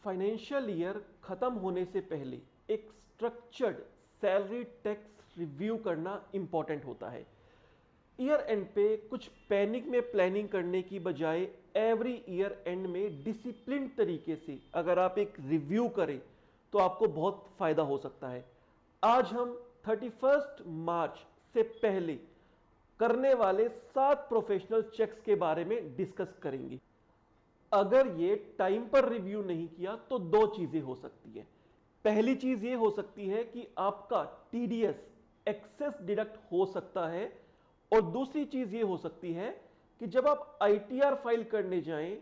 Financial year खत्म होने से पहले एक स्ट्रक्चर्ड सैलरी टैक्स रिव्यू करना इंपॉर्टेंट होता है। ईयर एंड पे कुछ पैनिक में प्लानिंग करने की बजाय एवरी ईयर एंड में डिसिप्लिन तरीके से अगर आप एक रिव्यू करें तो आपको बहुत फायदा हो सकता है। आज हम 31 मार्च से पहले करने वाले 7 प्रोफेशनल चेक्स के बारे में डिस्कस करेंगे। अगर ये टाइम पर रिव्यू नहीं किया तो दो चीजें हो सकती है। पहली चीज ये हो सकती है कि आपका टीडीएस एक्सेस डिडक्ट हो सकता है, और दूसरी चीज ये हो सकती है कि जब आप आईटीआर फाइल करने जाएं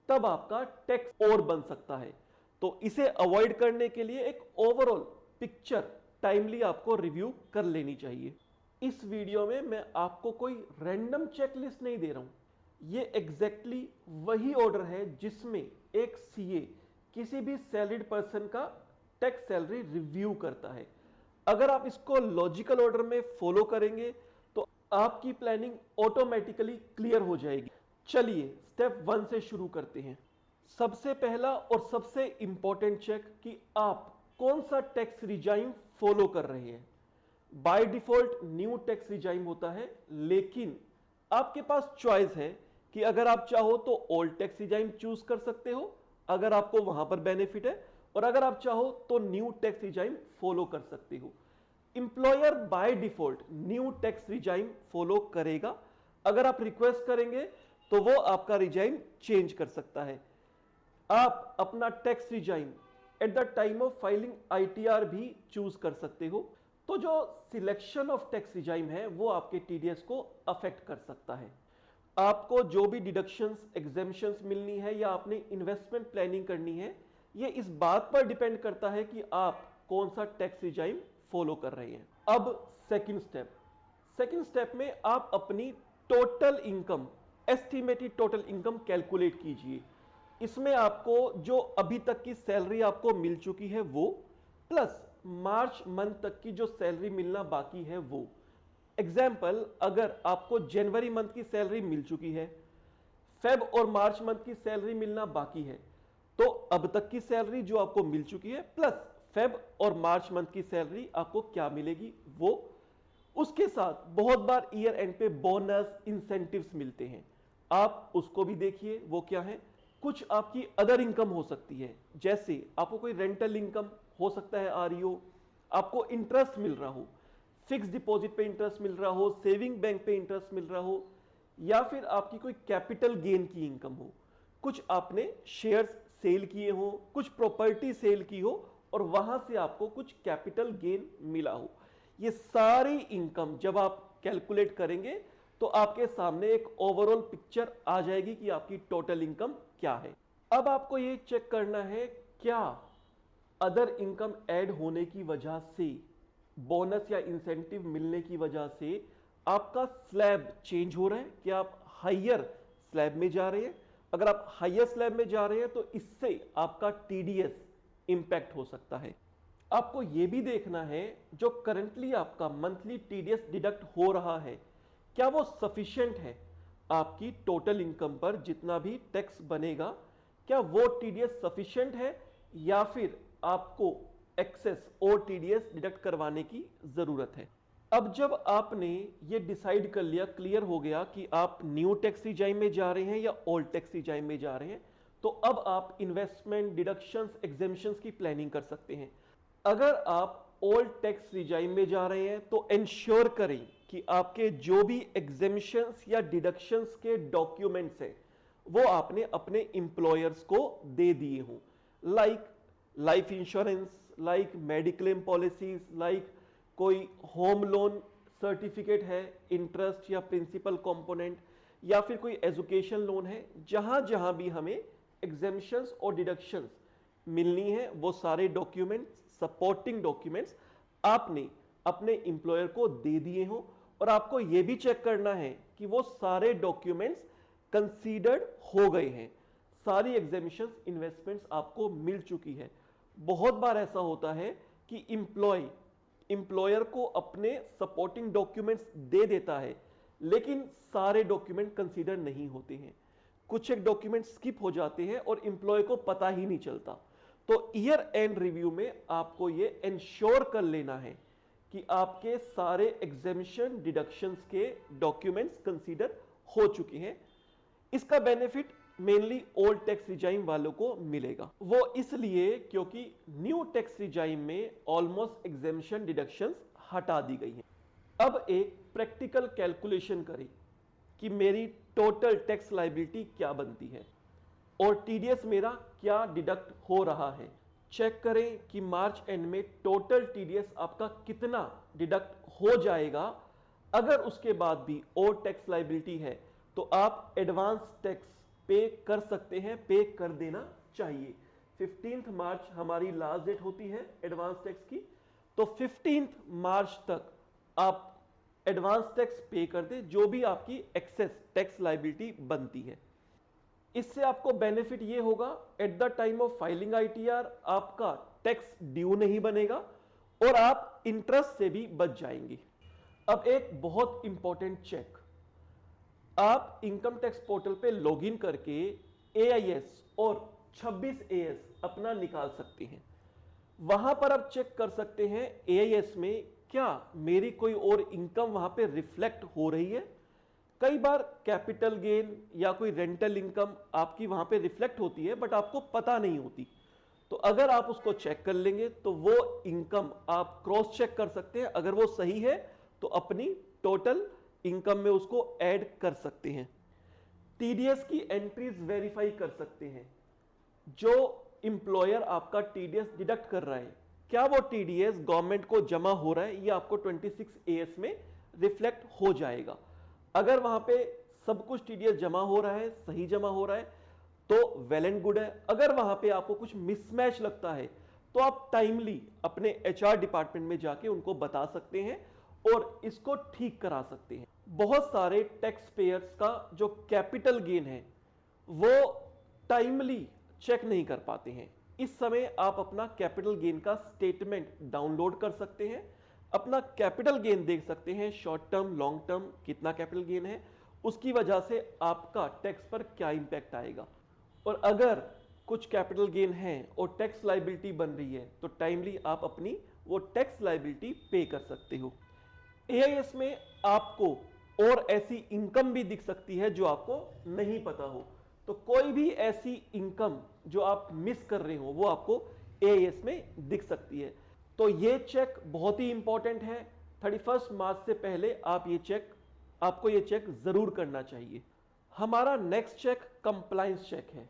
तब आपका टैक्स और बन सकता है। तो इसे अवॉइड करने के लिए एक ओवरऑल पिक्चर टाइमली आपको रिव्यू कर लेनी चाहिए। इस वीडियो में मैं आपको कोई रैंडम चेकलिस्ट नहीं दे रहा हूं। ये एग्जैक्टली वही ऑर्डर है जिसमें एक सीए किसी भी सैलरीड पर्सन का टैक्स सैलरी रिव्यू करता है। अगर आप इसको लॉजिकल ऑर्डर में फॉलो करेंगे तो आपकी प्लानिंग ऑटोमेटिकली क्लियर हो जाएगी। चलिए स्टेप 1 से शुरू करते हैं। सबसे पहला और सबसे इंपॉर्टेंट चेक कि आप कौन सा टैक्स रिजाइम फॉलो कर रहे हैं। By default new tax regime होता है, लेकिन आपके पास चॉइस है कि अगर आप चाहो तो ओल्ड टैक्स रिजाइम चूज कर सकते हो अगर आपको वहां पर बेनिफिट है, और अगर आप चाहो तो न्यू टैक्स रिजाइम फॉलो कर सकते हो। Employer by default new tax regime follow करेगा। अगर आप रिक्वेस्ट करेंगे तो वो आपका रिजाइम चेंज कर सकता है। आप अपना tax regime at the time of filing ITR भी चूज कर सकते हो। तो जो सिलेक्शन ऑफ टैक्स रिजाइम है वो आपके टीडीएस को अफेक्ट कर सकता है। आपको जो भी डिडक्शंस एग्जेम्पशंस मिलनी है या आपने इन्वेस्टमेंट प्लानिंग करनी है, ये इस बात पर डिपेंड करता है कि आप कौन सा टैक्स रिजाइम फॉलो कर रहे हैं। अब सेकंड स्टेप में आप अपनी total income, estimated total income calculate कीजिए। इसमें आपको जो अभी तक की सैलरी आपको मिल चुकी है वो, प्लस मार्च मंथ तक की जो सैलरी मिलना बाकी है वो। एग्जाम्पल, अगर आपको जनवरी मंथ की सैलरी मिल चुकी है, फेब और मार्च मंथ की सैलरी मिलना बाकी है, तो अब तक की सैलरी जो आपको मिल चुकी है प्लस फेब और मार्च मंथ की सैलरी आपको क्या मिलेगी वो। उसके साथ बहुत बार ईयर एंड पे बोनस इंसेंटिव्स मिलते हैं, आप उसको भी देखिए वो क्या है। कुछ आपकी अदर इनकम हो सकती है, जैसे आपको कोई रेंटल इनकम हो सकता है आरईओ, आपको इंटरेस्ट मिल रहा हो, फिक्स डिपॉजिट पे इंटरेस्ट मिल रहा हो, सेविंग बैंक पे इंटरेस्ट मिल रहा हो, या फिर आपकी कोई कैपिटल गेन की इनकम हो, कुछ आपने शेयर्स सेल किए हो, कुछ प्रॉपर्टी सेल की हो और वहां से आपको कुछ कैपिटल गेन मिला हो। ये सारी इनकम जब आप कैलकुलेट करेंगे तो आपके सामने एक ओवरऑल पिक्चर आ जाएगी कि आपकी टोटल इनकम क्या है। अब आपको ये चेक करना है क्या अदर इनकम ऐड होने की वजह से, बोनस या इंसेंटिव मिलने की वजह से आपका स्लैब चेंज हो रहा है, क्या आप हायर स्लैब में जा रहे हैं। अगर आप हायर स्लैब में जा रहे हैं तो इससे आपका टीडीएस इंपैक्ट हो सकता है। आपको यह भी देखना है जो करंटली आपका मंथली टीडीएस डिडक्ट हो रहा है क्या वो सफिशिएंट है आपकी टोटल इनकम पर जितना भी टैक्स बनेगा, क्या वो टीडीएस सफिशिएंट है या फिर आपको एक्सेस और टीडीएस डिडक्ट करवाने की जरूरत है। अब जब आपने ये डिसाइड कर लिया, क्लियर हो गया कि आप न्यू टैक्स रिजाइम में जा रहे हैं या ओल्ड टैक्स रिजाइम में जा रहे हैं, तो अब आप इन्वेस्टमेंट, डिडक्शंस, एग्जेम्पशंस की प्लानिंग कर सकते हैं। अगर आप ओल्ड टैक्स रिजाइम में जा रहे हैं तो इंश्योर करें कि आपके जो भी एग्जेम्पशंस या डिडक्शंस के डॉक्यूमेंट्स हैं वो आपने अपने इंप्लॉयर्स को दे दिए हों, like life insurance, like mediclaim policies, like कोई होम लोन सर्टिफिकेट है, इंटरेस्ट या प्रिंसिपल कंपोनेंट, या फिर कोई एजुकेशन लोन है। जहां जहां भी हमें एग्जेम्पशंस और डिडक्शंस मिलनी है वो सारे डॉक्यूमेंट्स, सपोर्टिंग डॉक्यूमेंट्स आपने अपने इंप्लॉयर को दे दिए हो, और आपको यह भी चेक करना है कि वो सारे डॉक्यूमेंट्स कंसीडर्ड हो गए हैं, सारी एग्जेम्पशंस, इन्वेस्टमेंट्स आपको मिल चुकी है। बहुत बार ऐसा होता है कि इंप्लॉयर को अपने सपोर्टिंग डॉक्यूमेंट्स दे देता है लेकिन सारे डॉक्यूमेंट कंसीडर नहीं होते हैं, कुछ एक डॉक्यूमेंट स्किप हो जाते हैं और इंप्लॉय को पता ही नहीं चलता। तो ईयर एंड रिव्यू में आपको ये इंश्योर कर लेना है कि आपके सारे एग्जेम्पशन डिडक्शंस के डॉक्यूमेंट्स कंसीडर हो चुके हैं। इसका benefit mainly old tax regime वालों को मिलेगा। वो इसलिए क्योंकि न्यू टैक्स रिजाइम में ऑलमोस्ट एग्जेम्पशन डिडक्शंस हटा दी गई हैं। अब एक प्रैक्टिकल कैलकुलेशन करें कि मेरी टोटल टैक्स लायबिलिटी क्या बनती है और टीडीएस मेरा क्या डिडक्ट हो रहा है। चेक करें कि मार्च एंड में टोटल टीडीएस आपका कितना डिडक्ट हो जाएगा। अगर उसके बाद भी और टैक्स लायबिलिटी है तो आप एडवांस टैक्स पे कर सकते हैं, पे कर देना चाहिए। 15 मार्च हमारी लास्ट डेट होती है एडवांस टैक्स की, तो 15 मार्च तक आप एडवांस टैक्स पे कर दें जो भी आपकी एक्सेस टैक्स लायबिलिटी बनती है। इससे आपको बेनिफिट ये होगा, at the time of filing ITR आपका टैक्स ड्यू नहीं बनेगा और आप इंटरेस्ट से भी बच जाएंगे। अब एक बहुत इंपॉर्टेंट चेक, आप इनकम टैक्स पोर्टल पे लॉगिन करके एआईएस और 26AS अपना निकाल सकते हैं। वहां पर आप चेक कर सकते हैं एआईएस में क्या मेरी कोई और इनकम वहां पे रिफ्लेक्ट हो रही है। कई बार कैपिटल गेन या कोई रेंटल इनकम आपकी वहां पे रिफ्लेक्ट होती है बट आपको पता नहीं होती। तो अगर आप उसको चेक कर लेंगे तो वो इनकम आप क्रॉस चेक कर सकते हैं। अगर वो सही है तो अपनी टोटल इनकम में उसको ऐड कर सकते हैं। टीडीएस की एंट्रीज वेरीफाई कर सकते हैं। जो इंप्लॉयर आपका टीडीएस डिडक्ट कर रहा है, क्या वो टीडीएस गवर्नमेंट को जमा हो रहा है, ये आपको 26AS में रिफ्लेक्ट हो जाएगा। अगर वहां पे सब कुछ टीडीएस जमा हो रहा है, सही जमा हो रहा है, तो वेल एंड गुड है। अगर वहां पे आपको कुछ मिसमैच लगता है तो आप टाइमली अपने एचआर डिपार्टमेंट में जाके उनको बता सकते हैं और इसको ठीक करा सकते हैं। बहुत सारे टैक्स पेयर्स का जो कैपिटल गेन है वो टाइमली चेक नहीं कर पाते हैं। इस समय आप अपना कैपिटल गेन का स्टेटमेंट डाउनलोड कर सकते हैं, अपना कैपिटल गेन देख सकते हैं, शॉर्ट टर्म लॉन्ग टर्म कितना कैपिटल गेन है, उसकी वजह से आपका टैक्स पर क्या इंपैक्ट आएगा। और अगर कुछ कैपिटल गेन है और टैक्स लायबिलिटी बन रही है तो टाइमली आप अपनी वो टैक्स लायबिलिटी पे कर सकते हो। एआईएस में आपको और ऐसी इनकम भी दिख सकती है जो आपको नहीं पता हो। तो कोई भी ऐसी इनकम जो आप मिस कर रहे हो वो आपको एआईएस में दिख सकती है। तो ये चेक बहुत ही इंपॉर्टेंट है। 31 मार्च से पहले आपको ये चेक जरूर करना चाहिए। हमारा नेक्स्ट चेक कंप्लायंस चेक है।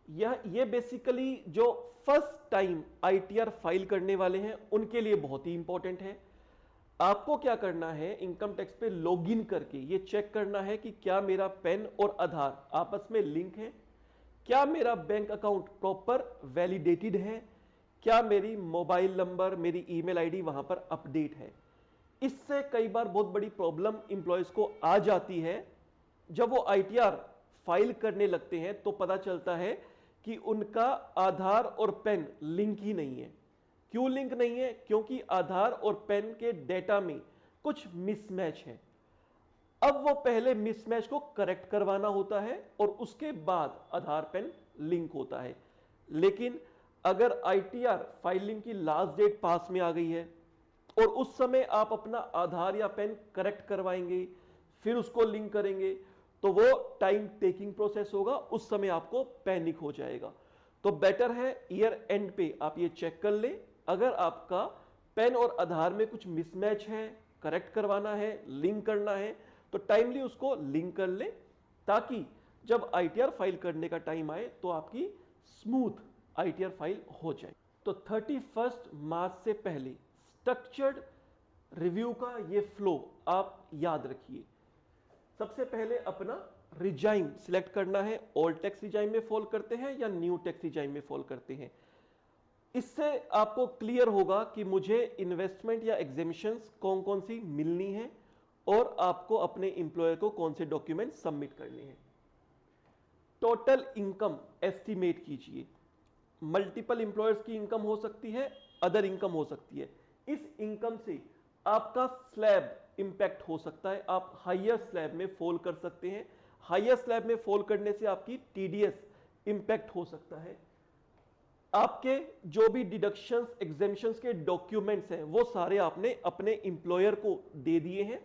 ये बेसिकली जो फर्स्ट टाइम आईटीआर फाइल करने वाले हैं उनके लिए बहुत ही इंपॉर्टेंट है। आपको क्या करना है, इनकम टैक्स पे लॉगिन करके ये चेक करना है कि क्या मेरा पैन और आधार आपस में लिंक है, क्या मेरा बैंक अकाउंट प्रॉपर वैलिडेटेड है, क्या मेरी मोबाइल नंबर, मेरी ईमेल आईडी वहां पर अपडेट है। इससे कई बार बहुत बड़ी प्रॉब्लम इंप्लॉयज को आ जाती है। जब वो आईटीआर फाइल करने लगते हैं तो पता चलता है कि उनका आधार और पैन लिंक ही नहीं है। क्यों लिंक नहीं है? क्योंकि आधार और पैन के डेटा में कुछ मिसमैच है। अब वो पहले मिसमैच को करेक्ट करवाना होता है और उसके बाद आधार पैन लिंक होता है। लेकिन अगर आईटीआर फाइलिंग की लास्ट डेट पास में आ गई है और उस समय आप अपना आधार या पैन करेक्ट करवाएंगे फिर उसको लिंक करेंगे तो वो टाइम टेकिंग प्रोसेस होगा, उस समय आपको पैनिक हो जाएगा। तो बेटर है ईयर एंड पे आप ये चेक कर ले। अगर आपका पैन और आधार में कुछ मिसमैच है, करेक्ट करवाना है, लिंक करना है तो टाइमली उसको लिंक कर ले ताकि जब आईटीआर फाइल करने का टाइम आए तो आपकी स्मूथ आईटीआर फाइल हो जाए। तो 31 मार्च से पहले स्ट्रक्चर्ड रिव्यू का ये फ्लो आप याद रखिए। सबसे पहले अपना रिजाइम सिलेक्ट करना है। ओल्ड टैक्स रिजाइम में फॉल करते हैं या न्यू टैक्स रिजाइम में फॉल करते हैं। इससे आपको क्लियर होगा कि मुझे इन्वेस्टमेंट या एग्जेम्पशंस कौन कौन सी मिलनी है और आपको अपने इंप्लॉयर को कौन से डॉक्यूमेंट सबमिट करने हैं। टोटल इनकम एस्टिमेट कीजिए। मल्टीपल इंप्लॉयर्स की इनकम हो सकती है, अदर इनकम हो सकती है। इस इनकम से आपका स्लैब इंपैक्ट हो सकता है। आप हायर स्लैब में फॉल कर सकते हैं। हायर स्लैब में फॉल करने से आपकी टीडीएस इंपैक्ट हो सकता है। आपके जो भी डिडक्शंस एग्जेम्पशंस के डॉक्यूमेंट्स हैं वो सारे आपने अपने एम्प्लॉयर को दे दिए हैं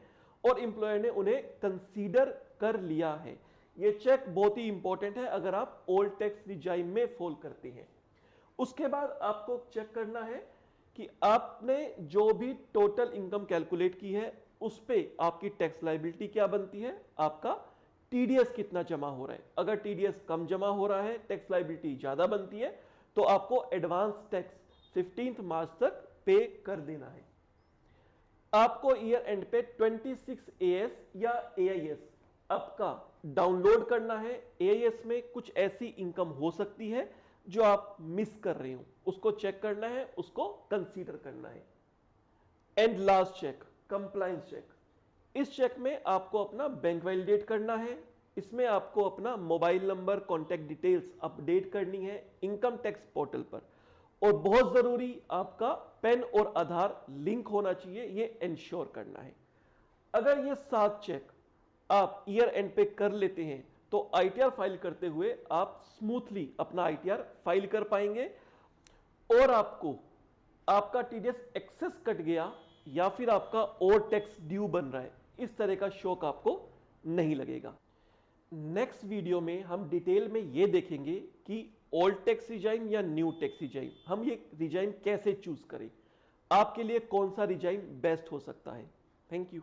और एम्प्लॉयर ने उन्हें कंसीडर कर लिया है। ये चेक बहुत ही इंपॉर्टेंट है अगर आप ओल्ड टैक्स रिजाइम में फॉल करते हैं। उसके बाद आपको चेक करना है कि आपने जो भी टोटल इनकम कैलकुलेट की है उस पे आपकी टैक्स लायबिलिटी क्या बनती है, आपका टीडीएस कितना जमा हो रहा है। अगर टीडीएस कम जमा हो रहा है, टैक्स लायबिलिटी ज्यादा बनती है, तो आपको एडवांस टैक्स 15 मार्च तक पे कर देना है। आपको ईयर एंड पे 26 एएस या एआईएस आपका डाउनलोड करना है। एआईएस में कुछ ऐसी इनकम हो सकती है जो आप मिस कर रहे हो, उसको चेक करना है, उसको कंसीडर करना है। And last check, compliance check. इस चेक में आपको अपना बैंक वैलिडेट करना है। इसमें आपको अपना mobile number, contact details update करनी है इनकम टैक्स पोर्टल पर, और बहुत जरूरी आपका पैन और आधार लिंक होना चाहिए, ये इंश्योर करना है। अगर ये 7 चेक आप ईयर एंड पे कर लेते हैं तो आईटीआर फाइल करते हुए आप स्मूथली अपना आईटीआर फाइल कर पाएंगे और आपको आपका टीडीएस एक्सेस कट गया या फिर आपका और टैक्स ड्यू बन रहा है, इस तरह का शौक आपको नहीं लगेगा। नेक्स्ट वीडियो में हम डिटेल में यह देखेंगे कि ओल्ड टैक्स रिजाइम या न्यू टैक्स रिजाइम, हम ये रिजाइम कैसे चूज करें, आपके लिए कौन सा रिजाइम बेस्ट हो सकता है। Thank you.